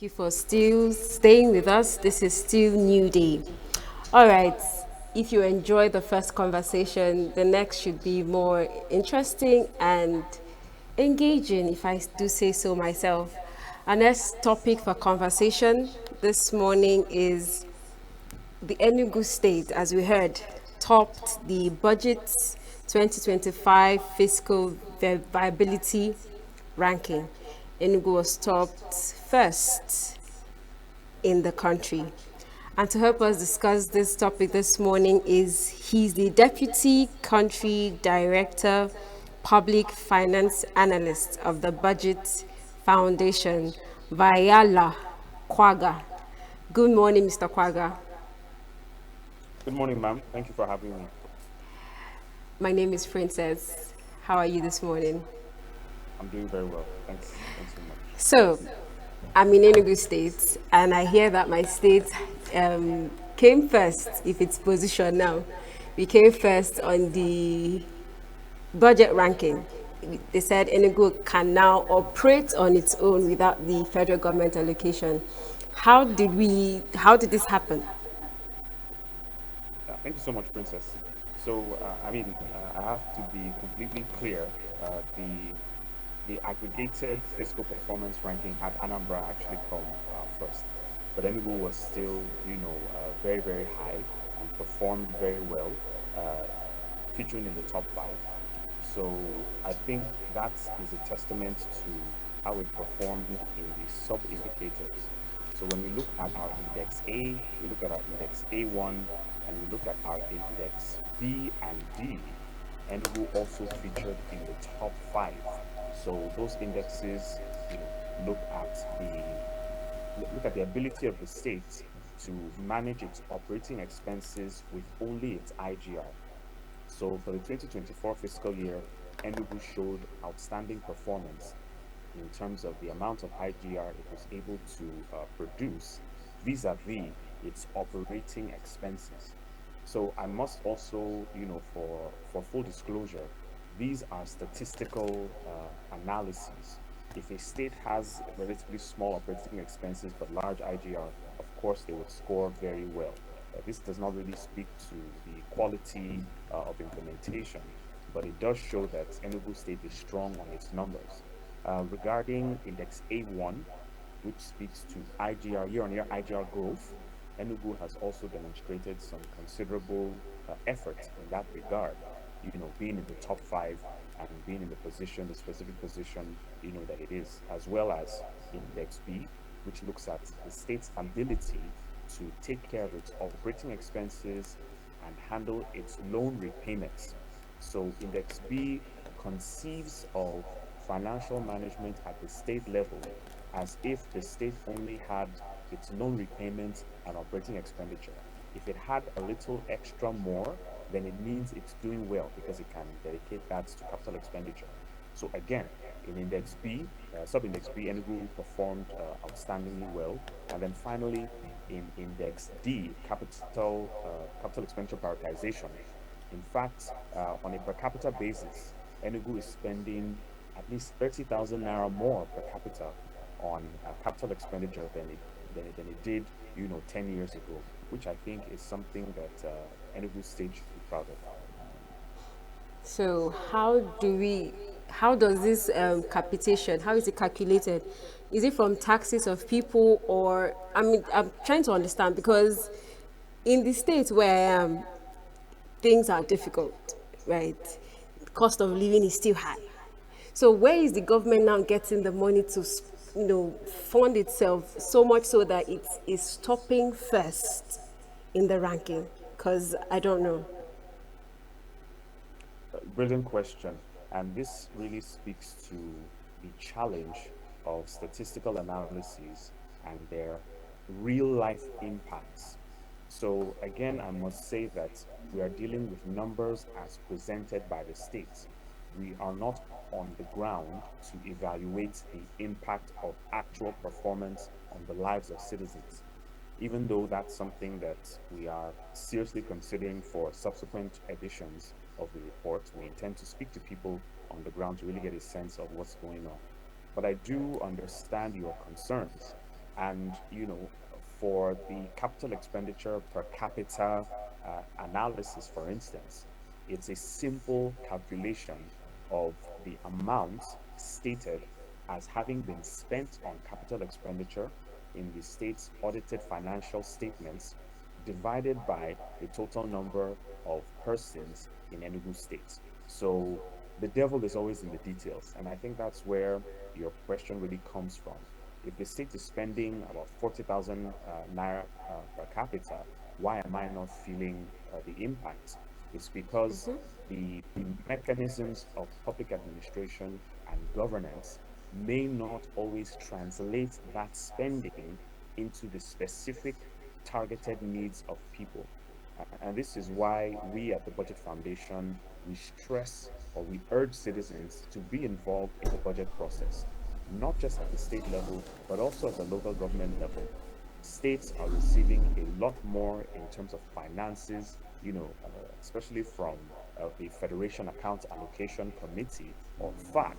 Thank you for still staying with us. This is still New Day. All right. If you enjoy the first conversation, the next should be more interesting and engaging, if I do say so myself. Our next topic for conversation this morning is the Enugu State, as we heard, topped the budget 2025 fiscal viability ranking. Enugu was topped first in the country. And to help us discuss this topic this morning he's the Deputy Country Director, Public Finance Analyst of the Budget Foundation, Vayala Kwaga. Good morning, Mr. Kwaga. Good morning, ma'am. Thank you for having me. My name is Princess. How are you this morning? I'm doing very well. Thanks. Thanks so much. So, I'm in Enugu State, and I hear that my state came first, if it's position now. We came first on the budget ranking. They said Enugu can now operate on its own without the federal government allocation. How did this happen? Thank you so much, Princess. I have to be completely clear. The aggregated fiscal performance ranking had Anambra actually come first, but Enugu was still, very, very high and performed very well, uh, featuring in the top five. So I think that is a testament to how it performed in the sub indicators. So when we look at our index A, we look at our index A1, and we look at our index B and D, and who also featured in the top five. So those indexes, look at the ability of the state to manage its operating expenses with only its IGR. So for the 2024 fiscal year, Enugu showed outstanding performance in terms of the amount of IGR it was able to produce vis-a-vis its operating expenses. So I must also, for full disclosure, these are statistical analyses. If a state has relatively small operating expenses but large IGR, of course they would score very well. This does not really speak to the quality of implementation, but it does show that Enugu State is strong on its numbers. Regarding Index A1, which speaks to IGR, year-on-year IGR growth, Enugu has also demonstrated some considerable effort in that regard, being in the top five and being in the specific position, that it is, as well as Index B, which looks at the state's ability to take care of its operating expenses and handle its loan repayments. So Index B conceives of financial management at the state level as if the state only had its loan repayments and operating expenditure. If it had a little extra more, then it means it's doing well because it can dedicate that to capital expenditure. So again, in Index B, Sub-Index B, Enugu performed outstandingly well. And then finally, in Index D, capital expenditure prioritization. In fact, on a per capita basis, Enugu is spending at least 30,000 naira more per capita on capital expenditure than it did, 10 years ago, which I think is something that Enugu State should be proud of. So how does this capitation, how is it calculated? Is it from taxes of people, or, I mean, I'm trying to understand because in the states where things are difficult, right? Cost of living is still high. So where is the government now getting the money to, fund itself so much so that it is stopping first in the ranking? Because I don't know. Brilliant question. And this really speaks to the challenge of statistical analyses and their real life impacts. So, again, I must say that we are dealing with numbers as presented by the states. We are not on the ground to evaluate the impact of actual performance on the lives of citizens, even though that's something that we are seriously considering for subsequent editions of the report. We intend to speak to people on the ground to really get a sense of what's going on. But I do understand your concerns. And, for the capital expenditure per capita analysis, for instance, it's a simple calculation of the amount stated as having been spent on capital expenditure in the state's audited financial statements divided by the total number of persons in Enugu State. So the devil is always in the details. And I think that's where your question really comes from. If the state is spending about 40,000 naira per capita, why am I not feeling the impact? It's because the mechanisms of public administration and governance may not always translate that spending into the specific targeted needs of people. And this is why we at the Budget Foundation, we stress or we urge citizens to be involved in the budget process, not just at the state level, but also at the local government level. States are receiving a lot more in terms of finances, especially from the Federation Account Allocation Committee, or FAC.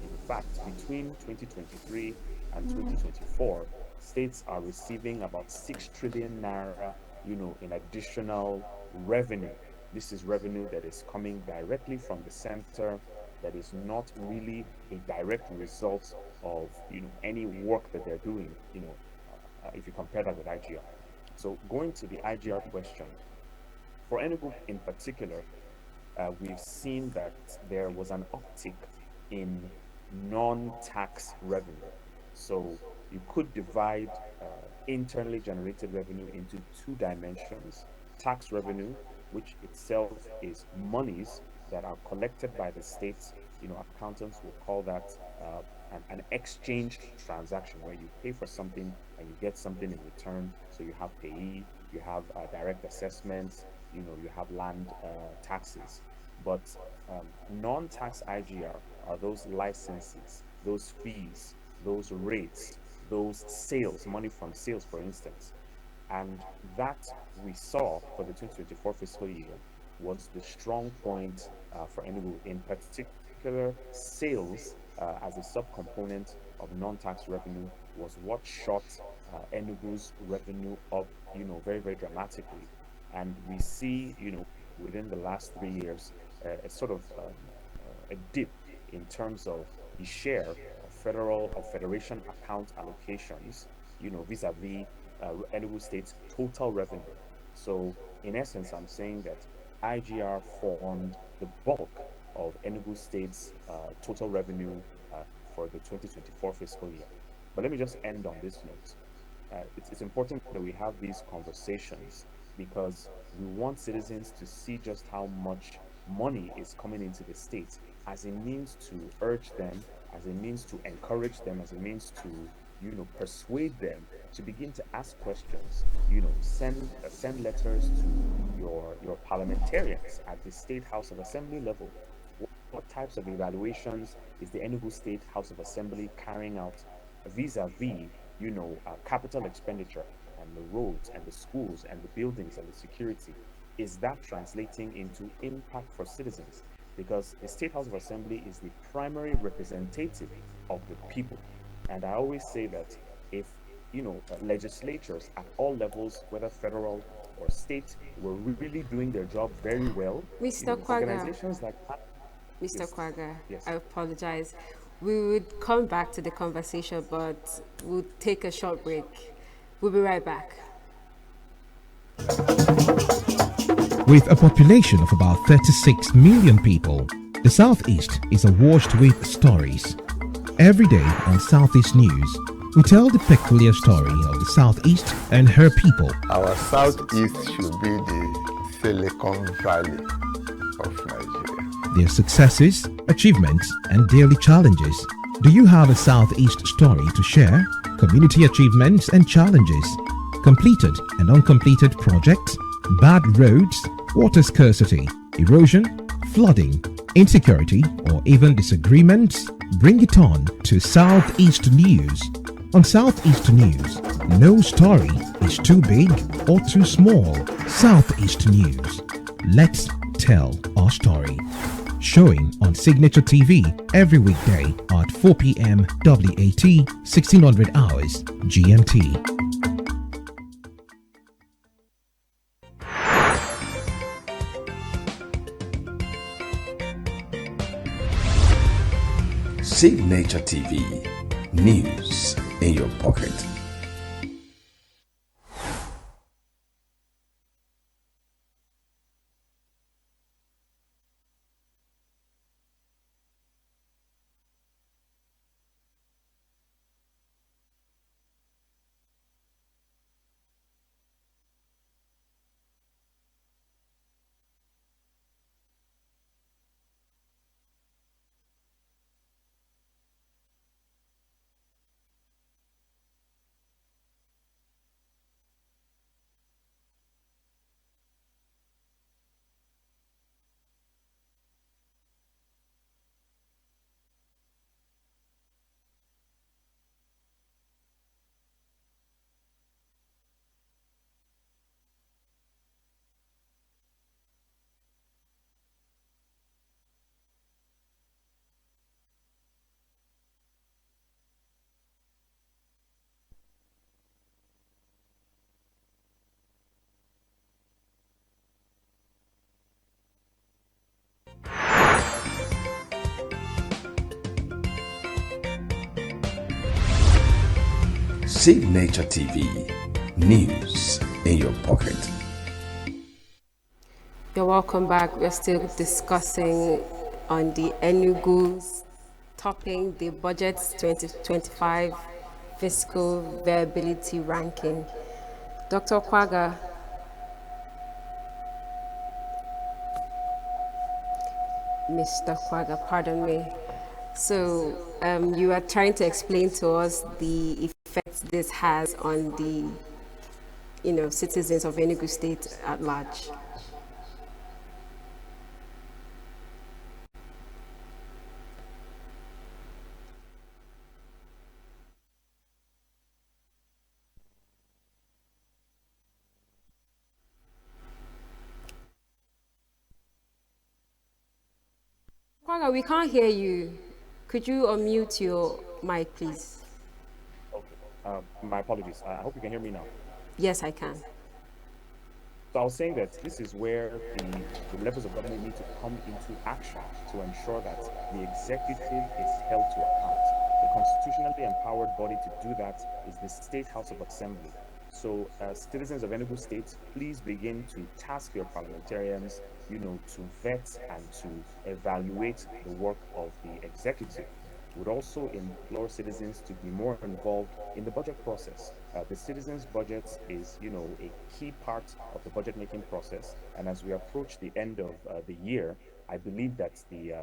In fact, between 2023 and 2024, states are receiving about 6 trillion naira, in additional revenue. This is revenue that is coming directly from the center, that is not really a direct result of, any work that they're doing, if you compare that with IGR. So going to the IGR question, for Enugu in particular, we've seen that there was an uptick in non-tax revenue. So you could divide internally generated revenue into two dimensions: tax revenue, which itself is monies that are collected by the states. Accountants will call that an exchange transaction, where you pay for something and you get something in return. So you have payee, you have direct assessments, you have land taxes. But non-tax IGR are those licenses, those fees, those rates, those sales, money from sales, for instance. And that we saw for the 2024 fiscal year was the strong point for Enugu. In particular, sales as a subcomponent of non-tax revenue was what shot Enugu's revenue up, very, very dramatically. And we see, within the last 3 years, a sort of a dip in terms of the share of federal or federation account allocations, vis-a-vis Enugu State's total revenue. So in essence, I'm saying that IGR formed the bulk of Enugu State's total revenue for the 2024 fiscal year. But let me just end on this note. It's important that we have these conversations, because we want citizens to see just how much money is coming into the state, as a means to urge them, as a means to encourage them, as a means to persuade them to begin to ask questions. Send letters to your parliamentarians at the State House of Assembly level. What types of evaluations is the Enugu State House of Assembly carrying out vis-a-vis, capital expenditure and the roads and the schools and the buildings and the security? Is that translating into impact for citizens? Because the State House of Assembly is the primary representative of the people. And I always say that if, legislatures at all levels, whether federal or state, were really doing their job very well, Mr. Kwaga, organizations like that. Mr. Yes, Kwaga, yes. I apologize. We would come back to the conversation, but we'll take a short break. We'll be right back. With a population of about 36 million people, the Southeast is awash with stories. Every day on Southeast News, we tell the peculiar story of the Southeast and her people. Our Southeast should be the Silicon Valley of Nigeria. Their successes, achievements, and daily challenges. Do you have a Southeast story to share? Community achievements and challenges, completed and uncompleted projects, bad roads, water scarcity, erosion, flooding, insecurity, or even disagreements? Bring it on to Southeast News. On Southeast News, no story is too big or too small. Southeast News. Let's tell our story. Showing on Signature TV every weekday at 4 p.m. WAT 1600 hours GMT. Signature TV, news in your pocket. Signature TV, news in your pocket. You're welcome back. We're still discussing on the Enugu's topping the budget 2025 fiscal viability ranking. Dr. Kwaga, Mr. Kwaga, pardon me. So you are trying to explain to us the effects this has on the, citizens of Enugu State at large. Kwaga, we can't hear you. Could you unmute your mic, please? Okay. My apologies. I hope you can hear me now. Yes, I can. So I was saying that this is where the levels of government need to come into action to ensure that the executive is held to account. The constitutionally empowered body to do that is the State House of Assembly. So, citizens of Enugu State, please begin to task your parliamentarians, to vet and to evaluate the work of the executive. Would also implore citizens to be more involved in the budget process. The citizens' budget is, a key part of the budget making process. And as we approach the end of the year, I believe that the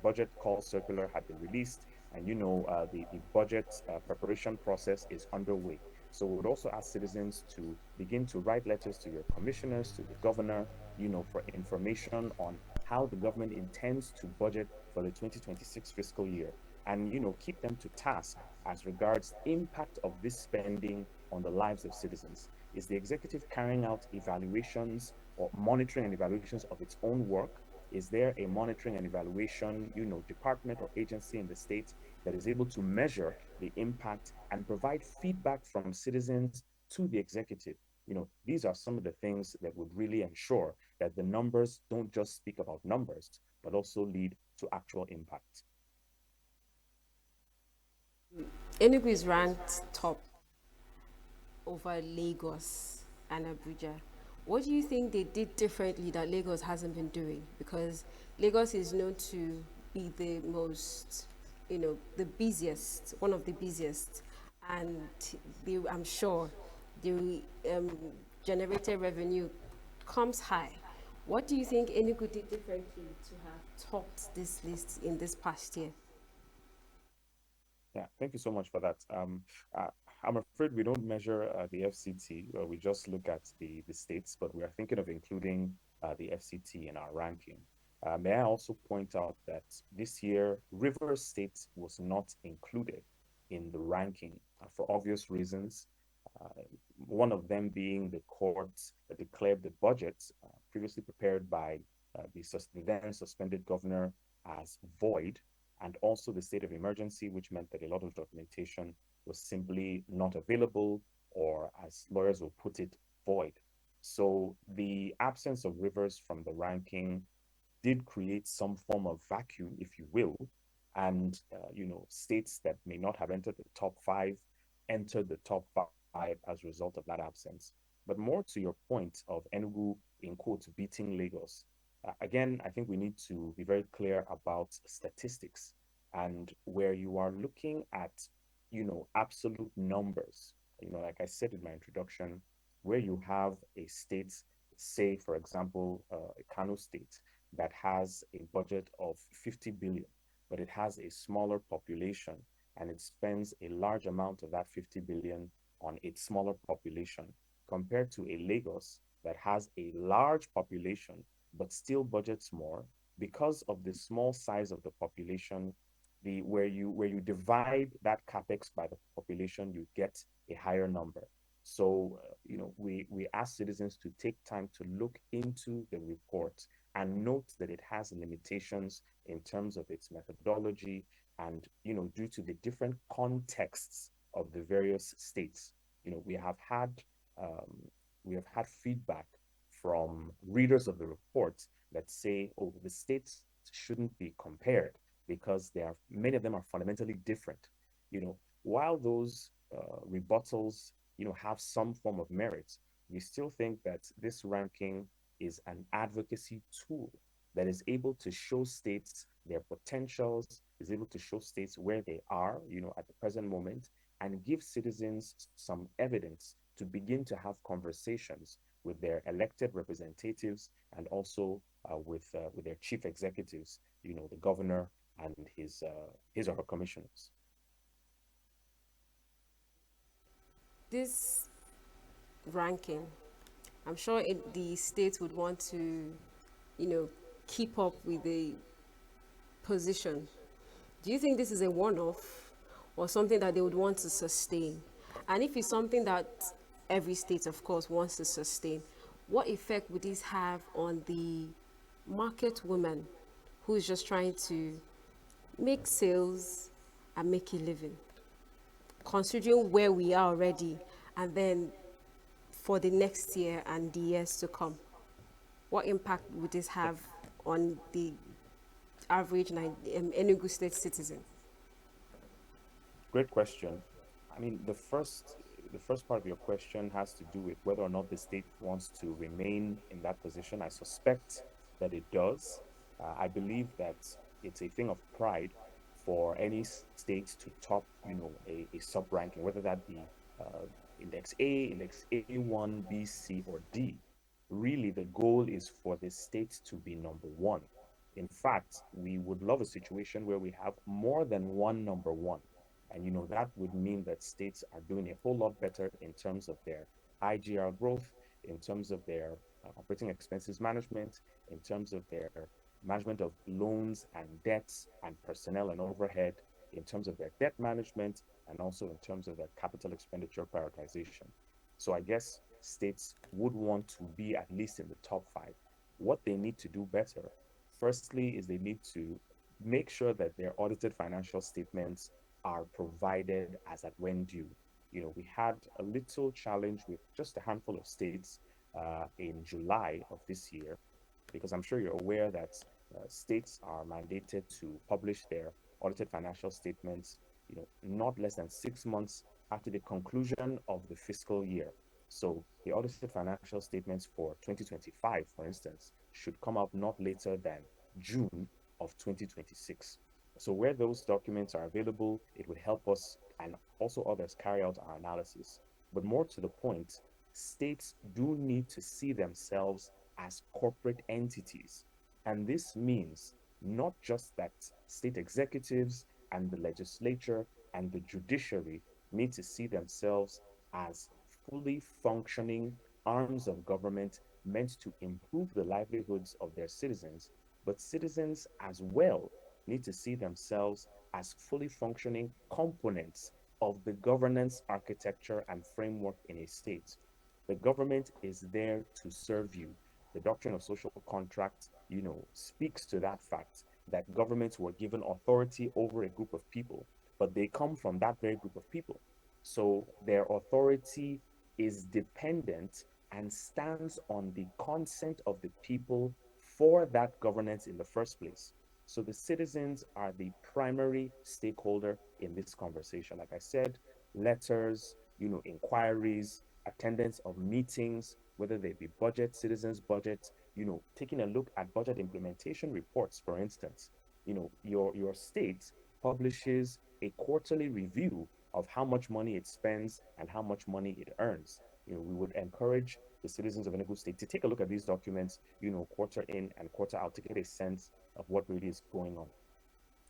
budget call circular had been released, and the budget preparation process is underway. So we would also ask citizens to begin to write letters to your commissioners, to the governor, for information on how the government intends to budget for the 2026 fiscal year, and keep them to task as regards impact of this spending on the lives of citizens. Is the executive carrying out evaluations or monitoring and evaluations of its own work? Is there a monitoring and evaluation, department or agency in the state that is able to measure the impact and provide feedback from citizens to the executive? These are some of the things that would really ensure that the numbers don't just speak about numbers, but also lead to actual impact. Enugu is ranked top over Lagos and Abuja. What do you think they did differently that Lagos hasn't been doing? Because Lagos is known to be the most, the busiest, one of the busiest, and I'm sure the generated revenue comes high. What do you think Enugu did differently to have topped this list in this past year? Yeah, thank you so much for that. Uh, I'm afraid we don't measure the FCT. We just look at the states, but we are thinking of including the FCT in our ranking. May I also point out that this year, River State was not included in the ranking for obvious reasons. Uh, One of them being the court that declared the budget previously prepared by the then suspended governor as void, and also the state of emergency, which meant that a lot of documentation was simply not available, or as lawyers will put it, void. So the absence of rivers from the ranking did create some form of vacuum, if you will, and states that may not have entered the top five entered the top five as a result of that absence. But more to your point of Enugu in quotes beating Lagos, again, I think we need to be very clear about statistics, and where you are looking at absolute numbers. Like I said in my introduction, where you have a state, say for example, a Kano state that has a budget of 50 billion, but it has a smaller population, and it spends a large amount of that 50 billion on its smaller population, compared to a Lagos that has a large population but still budgets more because of the small size of the population. The where you divide that capex by the population, you get a higher number. So we ask citizens to take time to look into the report and note that it has limitations in terms of its methodology, and due to the different contexts of the various states. We have had um, feedback from readers of the report that say, oh, the states shouldn't be compared because many of them are fundamentally different. While those rebuttals have some form of merit, we still think that this ranking is an advocacy tool that is able to show states their potentials, is able to show states where they are, at the present moment, and give citizens some evidence to begin to have conversations with their elected representatives, and also with their chief executives, the governor and his or her commissioners. This ranking, I'm sure the state would want to, you know, keep up with the position. Do you think this is a one-off or something that they would want to sustain? And if it's something that every state, of course, wants to sustain, what effect would this have on the market woman who is just trying to make sales and make a living, considering where we are already, and then for the next year and the years to come? What impact would this have on the average Enugu State citizen? Great question. I mean, the first part of your question has to do with whether or not the state wants to remain in that position. I suspect that it does. I believe that it's a thing of pride for any state to top, a sub ranking, whether that be uh, index A, index A1, B, C, or D. Really, the goal is for the state to be number one. In fact, we would love a situation where we have more than one number one. And that would mean that states are doing a whole lot better in terms of their IGR growth, in terms of their operating expenses management, in terms of their management of loans and debts and personnel and overhead, in terms of their debt management, and also in terms of their capital expenditure prioritization. So I guess states would want to be at least in the top five. What they need to do better, firstly, is they need to make sure that their audited financial statements are provided as at when due. We had a little challenge with just a handful of states in July of this year, because I'm sure you're aware that states are mandated to publish their audited financial statements, not less than 6 months after the conclusion of the fiscal year. So the audited financial statements for 2025, for instance, should come out not later than June of 2026. So where those documents are available, it would help us and also others carry out our analysis. But more to the point, states do need to see themselves as corporate entities. And this means not just that state executives and the legislature and the judiciary need to see themselves as fully functioning arms of government meant to improve the livelihoods of their citizens, but citizens as well need to see themselves as fully functioning components of the governance architecture and framework in a state. The government is there to serve you. The doctrine of social contract, speaks to that fact that governments were given authority over a group of people, but they come from that very group of people. So their authority is dependent and stands on the consent of the people for that governance in the first place. So the citizens are the primary stakeholder in this conversation. Like I said, letters, inquiries, attendance of meetings, whether they be budget, citizens' budget, taking a look at budget implementation reports, for instance. Your state publishes a quarterly review of how much money it spends and how much money it earns. We would encourage the citizens of Enugu State to take a look at these documents, quarter in and quarter out to get a sense of what really is going on.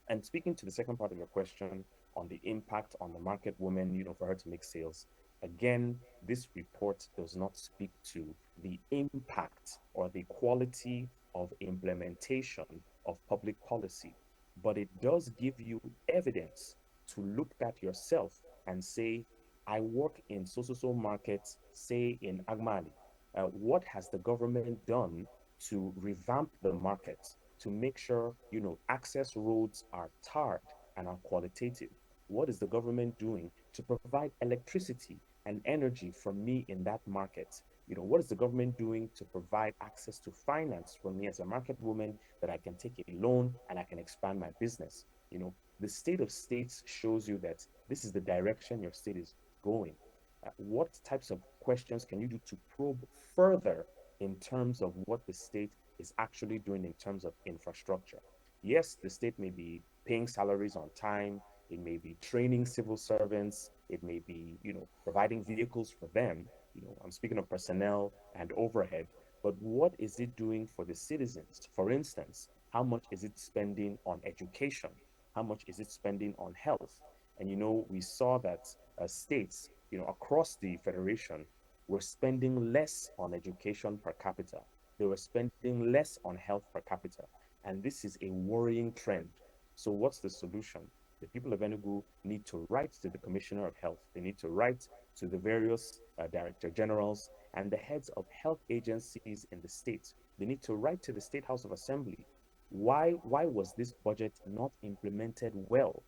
And speaking to the second part of your question on the impact on the market woman, for her to make sales, again, this report does not speak to the impact or the quality of implementation of public policy, but it does give you evidence to look at yourself and say, I work in so markets, say in Agmali. What has the government done to revamp the market, to make sure, access roads are tarred and are qualitative? What is the government doing to provide electricity and energy for me in that market? What is the government doing to provide access to finance for me as a market woman that I can take a loan and I can expand my business? The state of states shows you that this is the direction your state is going. What types of questions can you do to probe further in terms of what the state is actually doing in terms of infrastructure? Yes, the state may be paying salaries on time, it may be training civil servants, it may be, providing vehicles for them. I'm speaking of personnel and overhead, but what is it doing for the citizens? For instance, how much is it spending on education? How much is it spending on health? And we saw that states, across the federation were spending less on education per capita. They were spending less on health per capita. And this is a worrying trend. So what's the solution? The people of Enugu need to write to the Commissioner of Health. They need to write to the various Director Generals and the heads of health agencies in the state. They need to write to the State House of Assembly. Why was this budget not implemented well?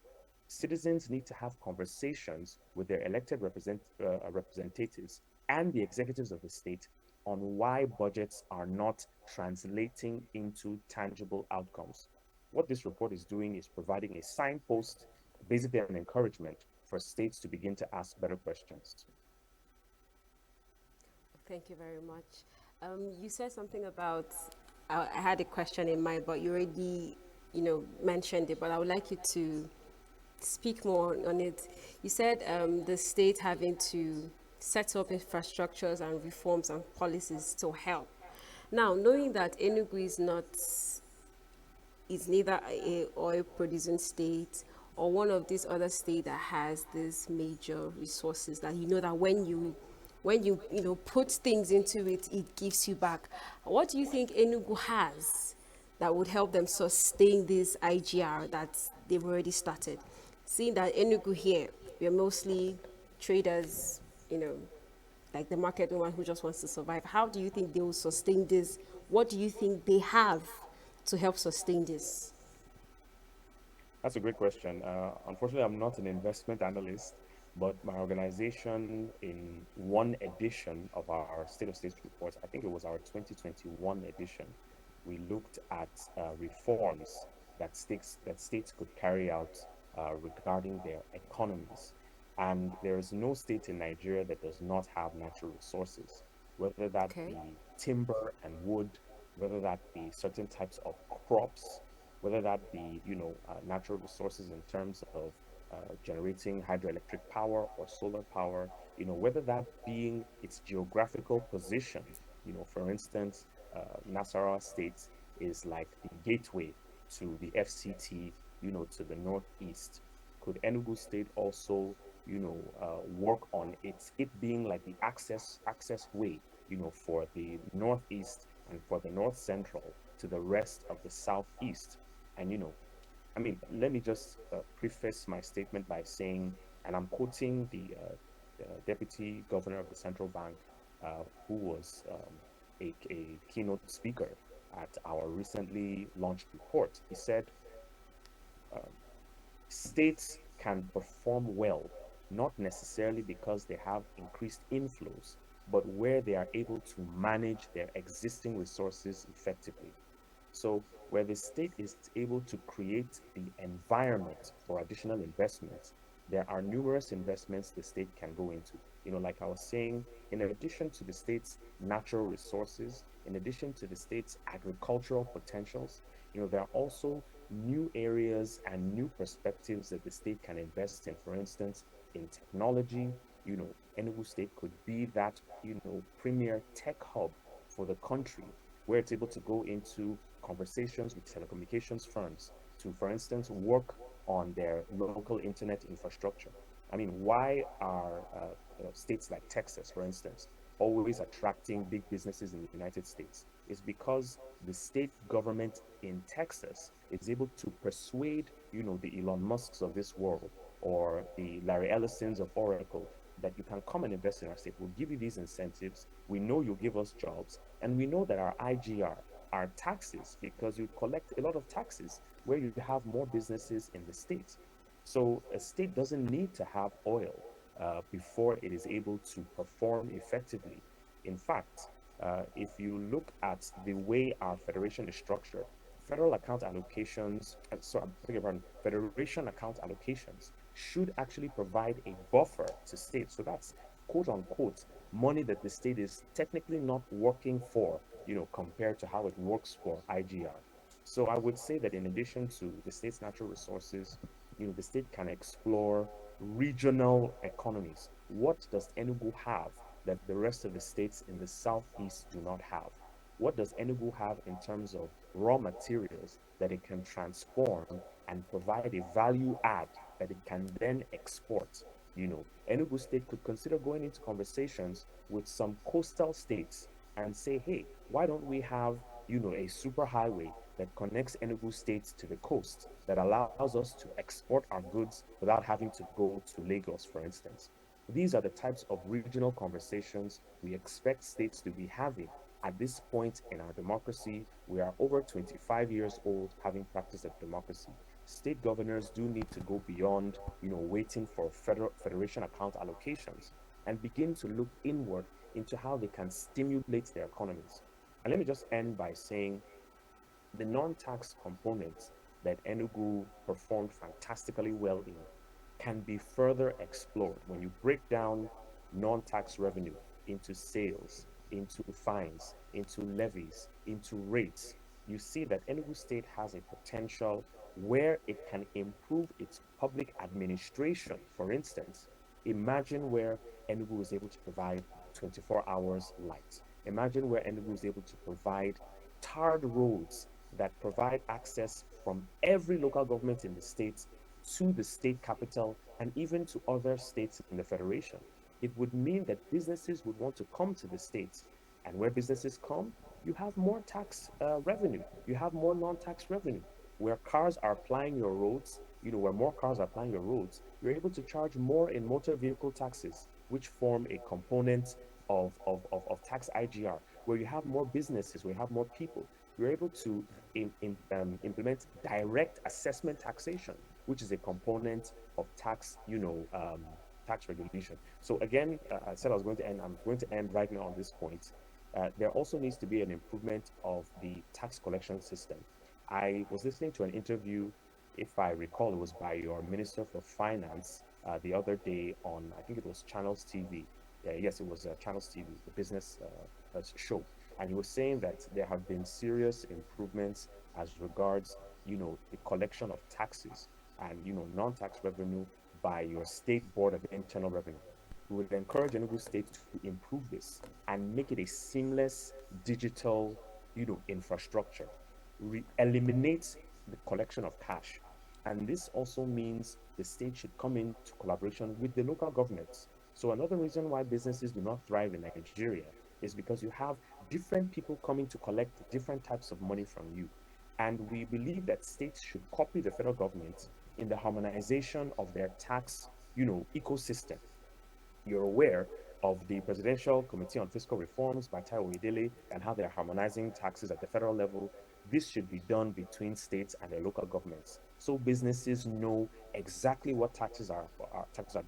Citizens need to have conversations with their elected representatives and the executives of the state on why budgets are not translating into tangible outcomes. What this report is doing is providing a signpost, basically an encouragement for states to begin to ask better questions. Thank you very much. You said something about, I had a question in mind, but you already, mentioned it, but I would like you to speak more on it. You said the state having to set up infrastructures and reforms and policies to help. Now, knowing that Enugu is neither a oil producing state or one of these other states that has these major resources that that when you put things into it, it gives you back. What do you think Enugu has that would help them sustain this IGR that they've already started? Seeing that Enugu here, we're mostly traders, like the market woman who just wants to survive. How do you think they will sustain this? What do you think they have to help sustain this? That's a great question. Unfortunately, I'm not an investment analyst, but my organization, in one edition of our State of States report, I think it was our 2021 edition, we looked at reforms that states could carry out regarding their economies. And there is no state in Nigeria that does not have natural resources, whether that Okay. be timber and wood, whether that be certain types of crops, whether that be, natural resources in terms of generating hydroelectric power or solar power, whether that being its geographical position. For instance, Nasarawa State is like the gateway to the FCT, to the northeast. Could Enugu State also, work on it being like the access way, for the northeast and for the north central to the rest of the southeast? And let me just preface my statement by saying, and I'm quoting the Deputy Governor of the Central Bank, who was a keynote speaker at our recently launched report. He said, um, states can perform well, not necessarily because they have increased inflows, but where they are able to manage their existing resources effectively. So, where the state is able to create the environment for additional investments, there are numerous investments the state can go into. Like I was saying, in addition to the state's natural resources, in addition to the state's agricultural potentials, there are also new areas and new perspectives that the state can invest in. For instance, in technology, Enugu State could be that, premier tech hub for the country where it's able to go into conversations with telecommunications firms to, for instance, work on their local internet infrastructure. I mean, why are states like Texas, for instance, always attracting big businesses in the United States? It's because the state government in Texas is able to persuade, the Elon Musks of this world or the Larry Ellisons of Oracle that you can come and invest in our state. We'll give you these incentives. We know you'll give us jobs. And we know that our IGR, our taxes, because you collect a lot of taxes where you have more businesses in the state. So a state doesn't need to have oil before it is able to perform effectively. In fact, if you look at the way our federation is structured, federal account allocations, sorry, I beg your pardon, federation account allocations should actually provide a buffer to states. So that's quote unquote money that the state is technically not working for, compared to how it works for IGR. So I would say that in addition to the state's natural resources, the state can explore regional economies. What does Enugu have that the rest of the states in the southeast do not have? What does Enugu have in terms of raw materials that it can transform and provide a value add that it can then export? Enugu State could consider going into conversations with some coastal states and say, hey, why don't we have, a super highway that connects Enugu State to the coast that allows us to export our goods without having to go to Lagos, for instance? These are the types of regional conversations we expect states to be having at this point in our democracy. We are over 25 years old having practiced of democracy. State governors do need to go beyond, waiting for federation account allocations and begin to look inward into how they can stimulate their economies. And let me just end by saying the non-tax components that Enugu performed fantastically well in can be further explored. When you break down non-tax revenue into sales, into fines, into levies, into rates, you see that Enugu State has a potential where it can improve its public administration. For instance, imagine where Enugu is able to provide 24 hours light. Imagine where Enugu is able to provide tarred roads that provide access from every local government in the state to the state capital and even to other states in the federation. It would mean that businesses would want to come to the states. And where businesses come, you have more tax revenue, you have more non tax revenue. Where cars are plying your roads, where more cars are plying your roads, you're able to charge more in motor vehicle taxes, which form a component of tax IGR. Where you have more businesses, where you have more people, you're able to implement direct assessment taxation, which is a component of tax, tax regulation. So again, I said I was going to end. I'm going to end right now on this point. There also needs to be an improvement of the tax collection system. I was listening to an interview, if I recall, it was by your Minister for Finance the other day on, I think it was Channels TV. Yes, it was Channels TV, the business show. And he was saying that there have been serious improvements as regards, the collection of taxes and, non-tax revenue by your state board of internal revenue. We would encourage Enugu State to improve this and make it a seamless digital, infrastructure. Eliminate the collection of cash. And this also means the state should come into collaboration with the local governments. So another reason why businesses do not thrive in Nigeria is because you have different people coming to collect different types of money from you. And we believe that states should copy the federal government in the harmonization of their tax, ecosystem. You're aware of the Presidential Committee on Fiscal Reforms by Taiwo Idele and how they're harmonizing taxes at the federal level, this should be done between states and their local governments, so businesses know exactly what taxes are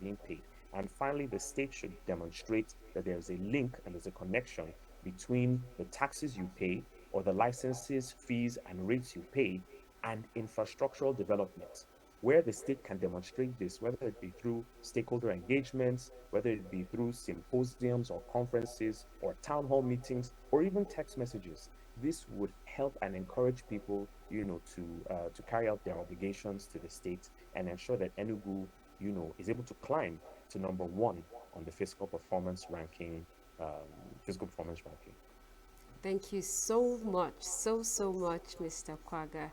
being paid. And finally, the state should demonstrate that there's a link and there's a connection between the taxes you pay or the licenses, fees, and rates you pay and infrastructural development. Where the state can demonstrate this, whether it be through stakeholder engagements, whether it be through symposiums or conferences or town hall meetings or even text messages, this would help and encourage people, to carry out their obligations to the state and ensure that Enugu, is able to climb to number one on the fiscal performance ranking. Thank you so much, so much, Mr. Kwaga.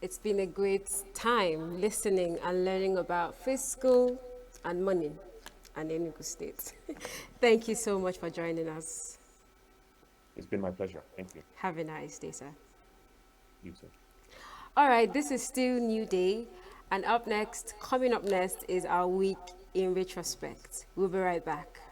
It's been a great time listening and learning about fiscal and money and Enugu State. Thank you so much for joining us. It's been my pleasure. Thank you. Have a nice day, sir. You too. All right, this is still New Day. And coming up next is our week in retrospect. We'll be right back.